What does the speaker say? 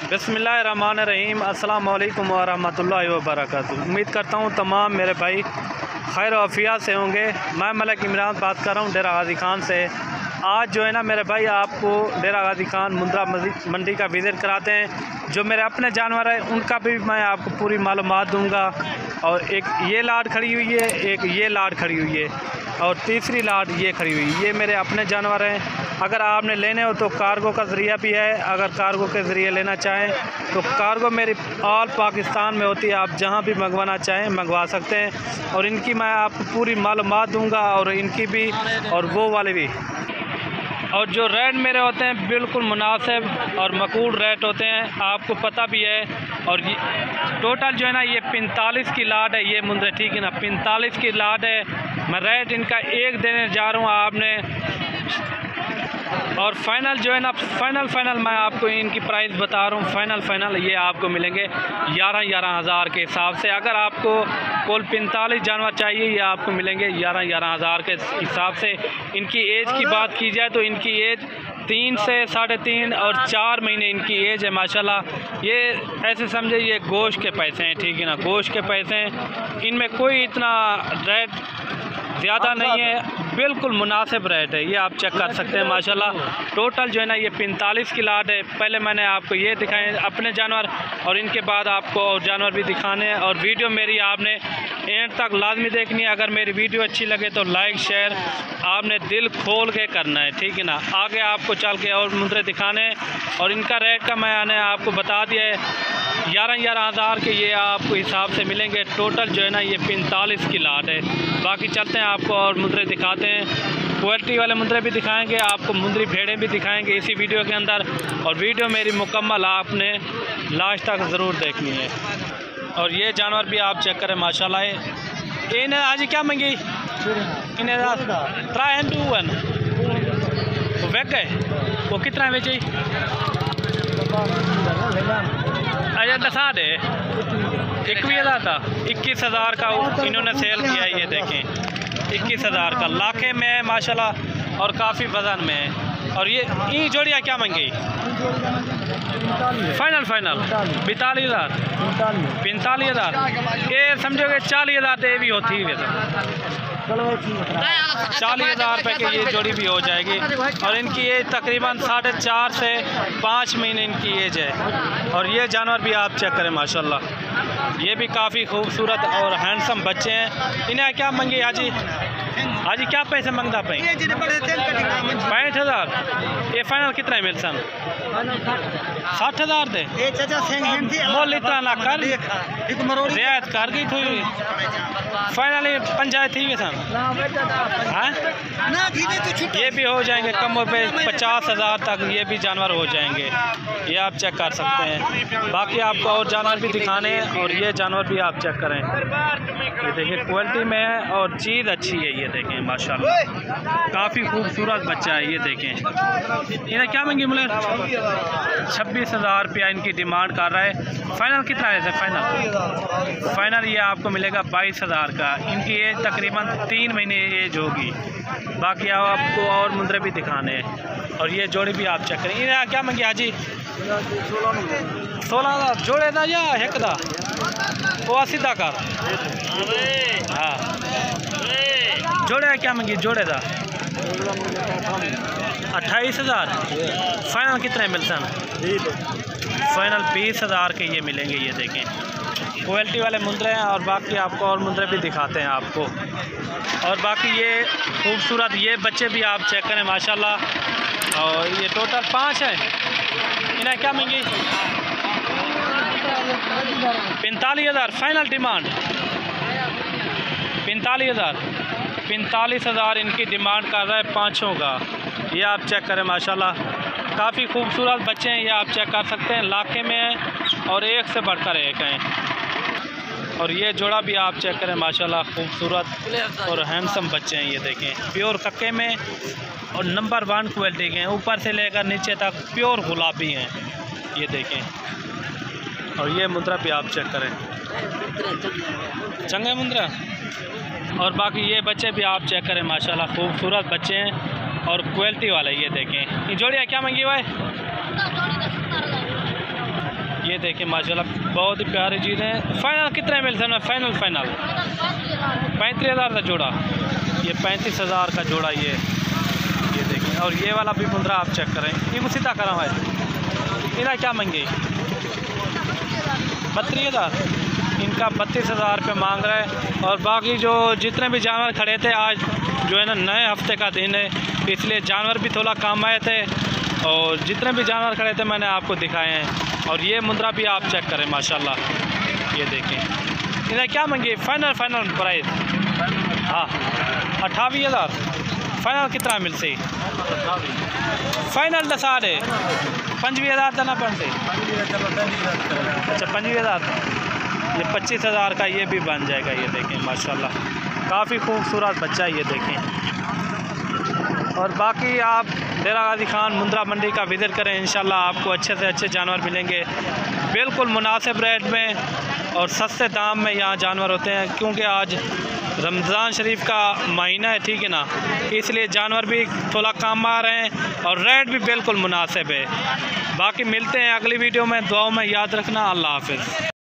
बिस्मिल्लाहिर्रहमानिर्रहीम। अस्सलाम वालेकुम वरहमतुल्लाहि वबरकातुहू। उम्मीद करता हूँ तमाम मेरे भाई खैर आफियत से होंगे। मैं मलिक इमरान बात कर रहा हूँ डेरा गाजी खान से। आज जो है ना मेरे भाई आपको डेरा गाजी खान मुंद्रा मंडी का विज़िट कराते हैं। जो मेरे अपने जानवर हैं उनका भी मैं आपको पूरी मालूमात दूंगा। और एक ये लाट खड़ी हुई है, एक ये लाट खड़ी हुई है और तीसरी लाट ये खड़ी हुई है। ये मेरे अपने जानवर हैं। अगर आपने लेने हो तो कार्गो का ज़रिया भी है। अगर कार्गो के ज़रिए लेना चाहें तो कार्गो मेरी ऑल पाकिस्तान में होती है। आप जहां भी मंगवाना चाहें मंगवा सकते हैं। और इनकी मैं आपको पूरी मालूमात दूंगा और इनकी भी और वो वाले भी। और जो रेट मेरे होते हैं बिल्कुल मुनासिब और मकबूल रेट होते हैं, आपको पता भी है। और टोटल जो है ना ये 45 की लाट है। ये मुंद्रे ठीक है ना, 45 की लाट है। मैं रेट इनका एक देने जा रहा हूँ आपने। और फाइनल जो है ना फाइनल मैं आपको इनकी प्राइस बता रहा हूँ। फाइनल ये आपको मिलेंगे 11 हज़ार के हिसाब से। अगर आपको कुल 45 जानवर चाहिए ये आपको मिलेंगे 11 हज़ार के हिसाब से। इनकी एज की बात की जाए तो इनकी एज 3 से 3.5 और 4 महीने इनकी एज है माशाल्लाह। ये ऐसे समझे ये गोश्त के पैसे हैं, ठीक है ना, गोश्त के पैसे हैं। इनमें कोई इतना रेट ज़्यादा नहीं है, बिल्कुल मुनासिब रेट है। ये आप चेक कर सकते हैं माशाल्लाह। टोटल जो है ना ये 45 की लाट है। पहले मैंने आपको ये दिखाए अपने जानवर और इनके बाद आपको और जानवर भी दिखाने हैं। और वीडियो मेरी आपने एंड तक लाजमी देखनी है। अगर मेरी वीडियो अच्छी लगे तो लाइक शेयर आपने दिल खोल के करना है, ठीक है ना। आगे आपको चल के और मुंद्रे दिखाने हैं। और इनका रेट का मैंने आपको बता दिया है 11 हज़ार के ये आपको हिसाब से मिलेंगे। टोटल जो है ना ये 45 की लाट है। बाकी चलते हैं आपको और मुंद्रे दिखाते हैं। क्वालिटी वाले मुंद्रे भी दिखाएंगे, आपको मुंद्री भेड़ें भी दिखाएंगे इसी वीडियो के अंदर। और वीडियो मेरी मुकम्मल आपने लास्ट तक ज़रूर देखनी है। और ये जानवर भी आप चेक करें माशाल्लाह। इन्हें आज क्या मंगी? इन्हें 3 वो बैग गए वो कितना बेची? अच्छा दसा दे 21,000 था। 21,000 का इन्होंने सेल किया। ये देखें 21,000 का लाखे में है माशाल्लाह और काफ़ी वज़न में है। और ये जोड़ियाँ क्या मंगी? फाइनल 42,000 45,000 ये समझोगे 40,000 तो ये भी होती है। 40,000 रुपये की ये जोड़ी भी हो जाएगी। और इनकी एज तकरीबन 4.5 से 5 महीने इनकी एज है। और ये जानवर भी आप चेक करें माशाल्लाह। ये भी काफ़ी खूबसूरत और हैंडसम बच्चे हैं। इन्हें क्या मंगी हाजी? हाजी क्या पैसे मंगता पे? 65,000। ये फाइनल कितना है मेरे सन? 60,000 दे मोल इतना ना कर रियायत कर गई थी। फाइनली पंचायत थी सन। ये भी हो जाएंगे कम पे 50,000 तक ये भी जानवर हो जाएंगे। ये आप चेक कर सकते हैं। बाकी आपको और जानवर भी दिखाने हैं। और ये जानवर भी आप चेक करें। ये देखिए क्वालिटी में है और चीज़ अच्छी है। ये देखें माशाल्लाह काफ़ी खूबसूरत बच्चा है। ये देखें इन्हें क्या मंगी मिले? 26,000 रुपया इनकी डिमांड कर रहा है। फाइनल कितना है? फाइनल ये आपको मिलेगा 22,000 का। इनकी एज तकरीबन 3 महीने एज होगी। बाकी आपको और मुंद्रे भी दिखाने हैं। और ये जोड़ी भी आप चेक करें। इन्हें क्या मंगी हाजी? 16,000 जोड़े था या एक था? वो सीधा कर हाँ जोड़े क्या मंगी? जोड़े था 28,000। फाइनल कितने मिलता है? फाइनल 20,000 के ये मिलेंगे। ये देखें क्वालिटी वाले मुंद्रे हैं। और बाकी आपको और मुंद्रे भी दिखाते हैं आपको। और बाकी ये खूबसूरत ये बच्चे भी आप चेक करें माशाल्लाह। और ये टोटल 5 हैं। इन्हें क्या मंगी? 45,000 फाइनल डिमांड। 45,000 इनकी डिमांड कर रहा है पाँचों का। ये आप चेक करें माशाल्लाह काफ़ी खूबसूरत बच्चे हैं। ये आप चेक कर सकते हैं लाखे में हैं और एक से बढ़कर एक हैं। और ये जोड़ा भी आप चेक करें माशाल्लाह खूबसूरत और हैंडसम बच्चे हैं। ये देखें प्योर कक्के में और नंबर 1 क्वालिटी के हैं। ऊपर से लेकर नीचे तक प्योर गुलाबी हैं। ये देखें और ये मुंद्रा भी आप चेक करें चंगे मुंद्रा। और बाकी ये बच्चे भी आप चेक करें माशाल्लाह खूबसूरत बच्चे हैं और क्वालिटी वाले। ये देखें ये जोड़ियाँ क्या मंगी हुआ है? ये देखिए माशाल्लाह बहुत ही प्यारी चीज़ें हैं। फाइनल कितने मिल सकते हैं? फाइनल 35,000 का जोड़ा, ये 35,000 का जोड़ा ये देखें। और ये वाला भी मुंद्रा आप चेक करें, ये सीधा करा है, इन्हें क्या मंगे? 32,000, इनका 32,000 रुपये मांग रहा है। और बाकी जो जितने भी जानवर खड़े थे, आज जो है ना नए हफ्ते का दिन है, इसलिए जानवर भी थोड़ा कम आए थे और जितने भी जानवर खड़े थे मैंने आपको दिखाए हैं। और ये मुंद्रा भी आप चेक करें माशाल्लाह, ये देखें। इन्हें क्या मंगी? फाइनल प्राइस हाँ 28,000। फाइनल कितना मिल से? फाइनल 10 है 25,000 देना पड़ से। अच्छा 25,000, ये 25,000 का ये भी बन जाएगा। ये देखें माशाल्लाह काफ़ी खूबसूरत बच्चा है, ये देखें। और बाकी आप डेरा गाजी खान मुंद्रा मंडी का विज़िट करें, इंशाल्लाह आपको अच्छे से अच्छे जानवर मिलेंगे, बिल्कुल मुनासिब रेट में और सस्ते दाम में यहाँ जानवर होते हैं। क्योंकि आज रमज़ान शरीफ का महीना है, ठीक है ना, इसलिए जानवर भी थोड़ा कम आ रहे हैं और रेट भी बिल्कुल मुनासिब है। बाकी मिलते हैं अगली वीडियो में, दुआओं में याद रखना। अल्लाह हाफ़िज़।